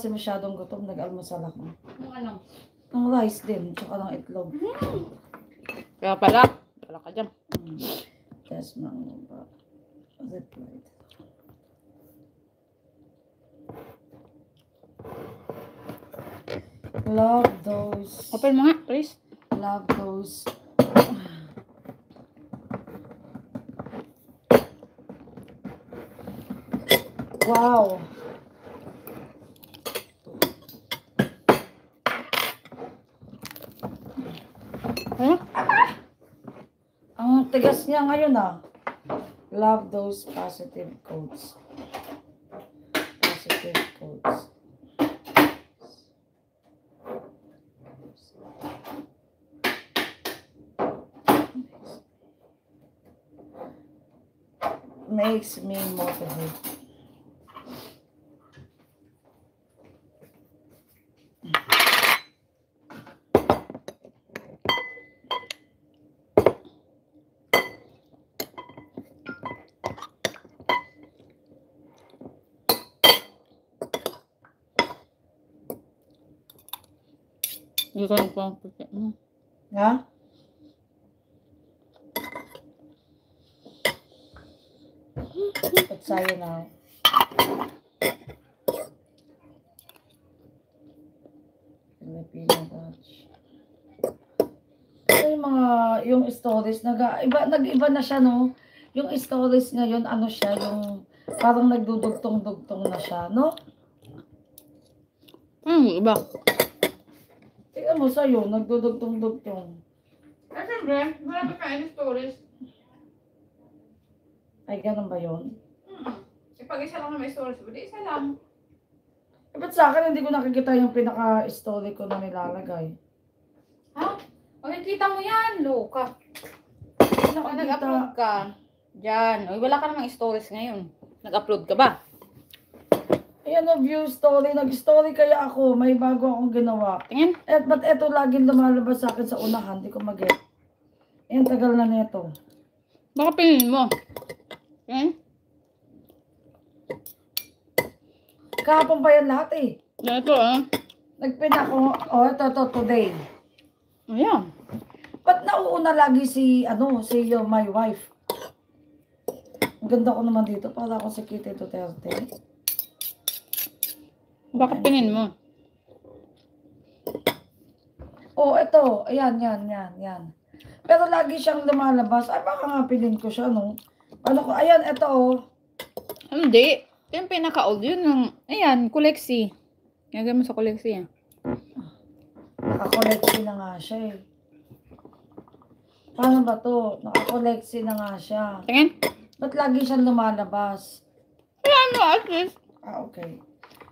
kasi masyadong gutom, nag-almusal ako. Ano? Ang rice din, tsaka ng itlog. Kaya pala ka dyan. Test mo ba? Replied. Love those. Open mo nga, please. Love those. Wow. Ano? Ang tigas niya ngayon ah. Love those positive quotes. Positive quotes. Makes me motivate. Hindi ko nagpapang puti. Ha? It's sa'yo now. Filipino Dutch. So, yung stories, nag-iba na siya, no? Yung stories ngayon, ano siya, yung parang nagdudugtong-dugtong na siya, no? Iba. Tingnan mo sa'yo, nagdudugtong-dugtong. Ay, siyempre, marami kain stories. Ay, ganun ba yun? Pag isa lang na may stories, hindi isa lang. Eh, ba't sa akin hindi ko nakikita yung pinaka-story ko na nilalagay? Ha? Makikita mo yan, loka. Pag nag-upload ka, dyan. Uy, wala ka namang stories ngayon. Nag-upload ka ba? Ayan o, view story. Nag-story kaya ako. May bago akong ginawa. Tingin. Ba't eto laging lumalabas sa akin sa unahan? Hindi ko mag-get. Ayan, tagal na neto. Baka pinin mo. Tingin. Kahapon pa yan lahat eh. Ito Nagpin ako. Oh, ito, today. Ayan. Ba't nauuna lagi si my wife? Ang ganda ko naman dito. Para ako si Kitty Duterte. Baka pinin mo. Oh, ito. Ayan, yan. Pero lagi siyang lumalabas. Ay, baka nga pinin ko siya, no? Ano ko? Ayan, ito, oh. Hindi. Ito yung pinaka-old. Yun ng, ayan, koleksi. Lagay mo sa koleksi yan. Nakakoleksi na nga siya, eh. Paano ba to? Nakakoleksi na nga siya. Tingin. Ba't lagi siyang lumalabas? Ayan mo, at least. Okay.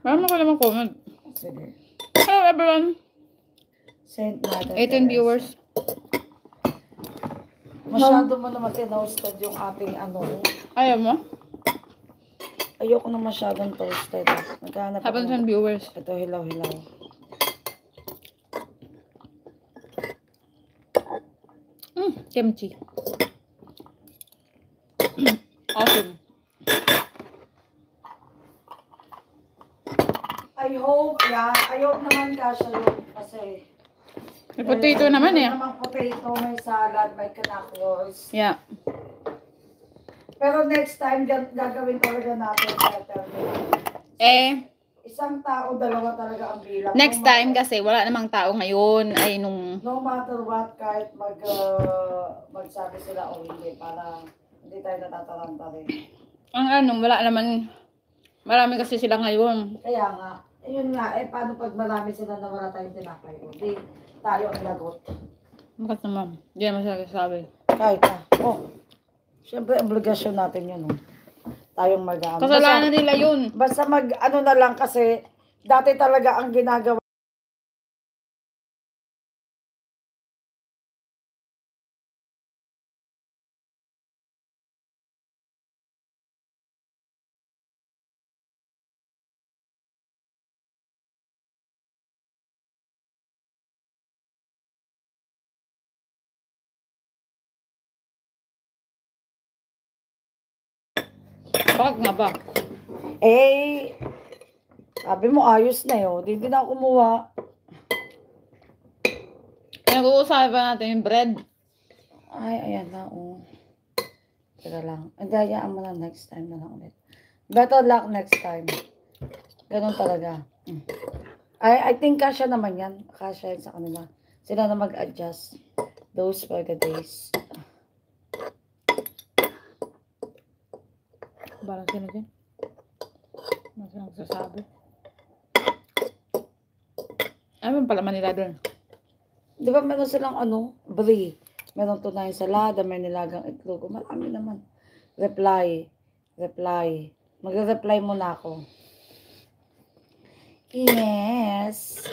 Marami ko naman comment. Sige. Hello, everyone. Send natin. 18 viewers. Masyado mo naman tinoasted yung ating Ayaw mo? Ayoko na masyadong toasted. Naghahanap ako. 7 viewers. Ito, hilaw-hilaw. Kimchi. Awesome. I hope, I hope naman kasya yun. Kasi, May potato naman eh. May namang potato, may salad, may knuckles. Yeah. Pero next time, gagawin talaga natin better. Isang tao, dalawa talaga ang bilang. Next time kasi wala namang tao ngayon. Ay, nung... No matter what, kahit magsabi sila o hindi, para hindi tayo natataranta rin. Wala naman... Marami kasi sila ngayon. Kaya nga, yun nga, paano pag marami sila na wala tayong tinapay? Hindi tayo ang lagot. Bakit naman? Hindi naman sila sabi. Kahit na. Siyempre, obligasyon natin yun. Tayong mag-aano. Kasalanan nila yun. Basta na lang kasi, dati talaga ang ginagawa. Bakit nga ba? Sabi mo, ayos na yun. Hindi na ako kumuha. Nag-uusapan natin yung bread. Ay, ayan na, oh. Teka lang. Hindi, hayaan mo na next time na lang ulit. Better luck next time. Ganun talaga. I think kasya naman yan. Kasya yan sa kanila. Sila na mag-adjust. Those were the days. Barang sino dyan? Mas lang sasabi. Ano pala Manila doon? Di ba meron silang brie. Meron tunay salada, may nilagang itlog. Marami naman. Reply. Magre-reply muna ako. Yes.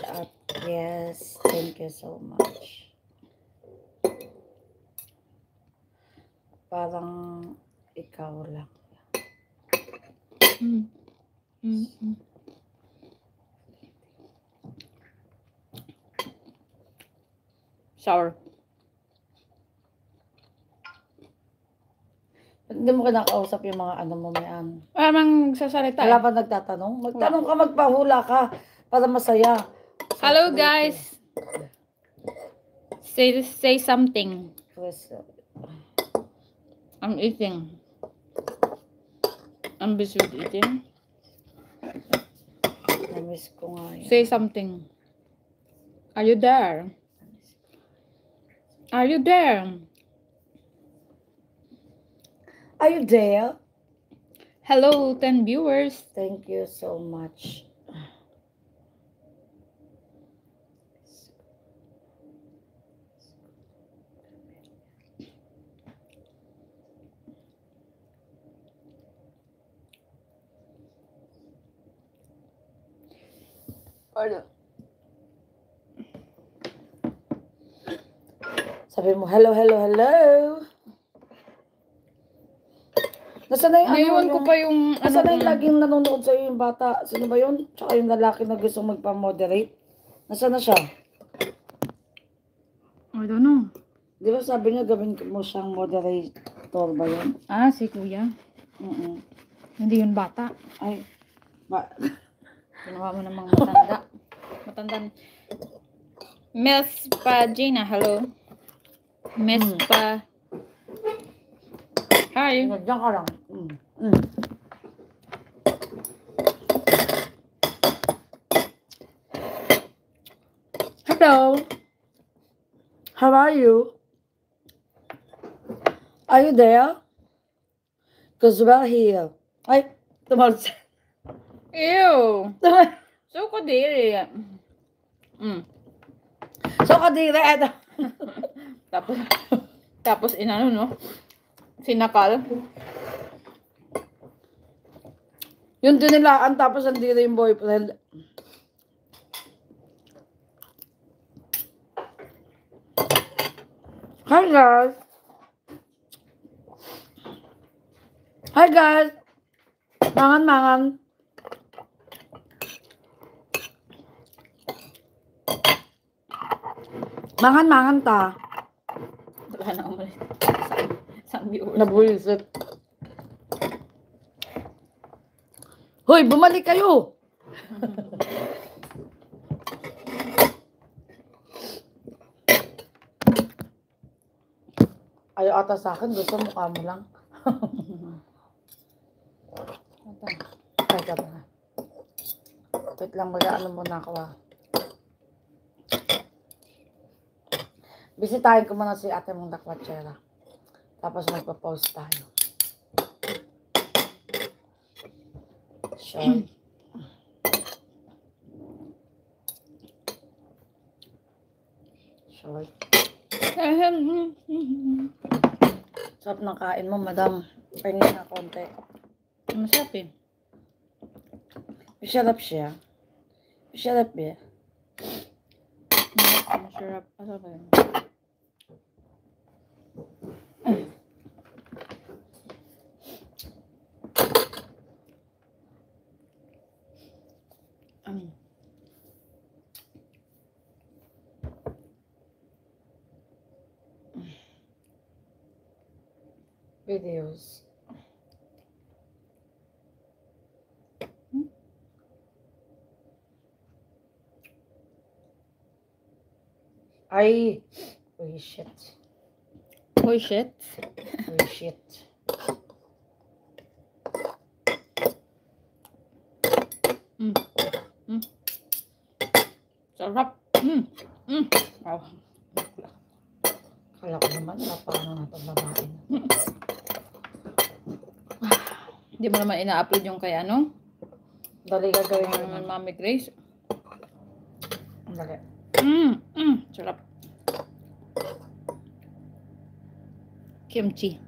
Yes. Thank you so much. Parang ikaw lang. Sour. Hindi mo kinakausap yung mga mo may Parang sasalita. Wala ba nagtatanong? Magtanong ka, magpahula ka para masaya. Hello guys. Say something. I'm eating. I'm busy with eating. Namiss ko nga yan. Say something. Are you there? Are you there? Are you there? Hello, 10 viewers. Thank you so much. Pardon. Sabi mo, hello. Nasaan na yung Naiwan ko pa yung Nasaan na yung laging nanonood sa'yo yung bata? Sino ba yun? Tsaka yung lalaki na gusto magpa-moderate? Nasaan na siya? I don't know. Di ba sabi niya gawin mo siyang moderator ba yun? Ah, si kuya. Hindi yun bata. Ay, Ginawa mo namang matanda. Matanda. Miss pa Gina, hello. Miss pa. Hi. Diyan ka lang. Hello. How are you? Are you there? Because we're here. Ay, tumalsik. Ew. So kadiri. So, kadiri. Tapos inano no? Sinakal. Yung dinilaan tapos andito yung boyfriend. Hi guys. Hi guys. Mangan. Mangan ta. Wala na umalis. Isang viewers. Nabuisit. Hoy, bumalik kayo. Ayaw ata sa akin, gusto mukha mo lang. Ay, ka ba? Wait lang, mag-ano muna ako Bisitahin ko muna si ate mong dakwatsera. Tapos magpa-post tayo. Sure. Sure. Sarap ng kain mo, madam. Pahingin na konti. Masarap eh. Masarap siya. Masarap eh. Masarap. Masarap eh. Videos. Ay. Uy, shit. Hoy, shit. Uy, shit. Mm. Mm. Sarap. Mm. Mm. Wow. Kala ko naman, paano na itong babae na. Hindi mo naman ina-upload yung kay ano? Dali gagawin ko Yung naman. Mami Grace. Dali. Sarap. Kimchi.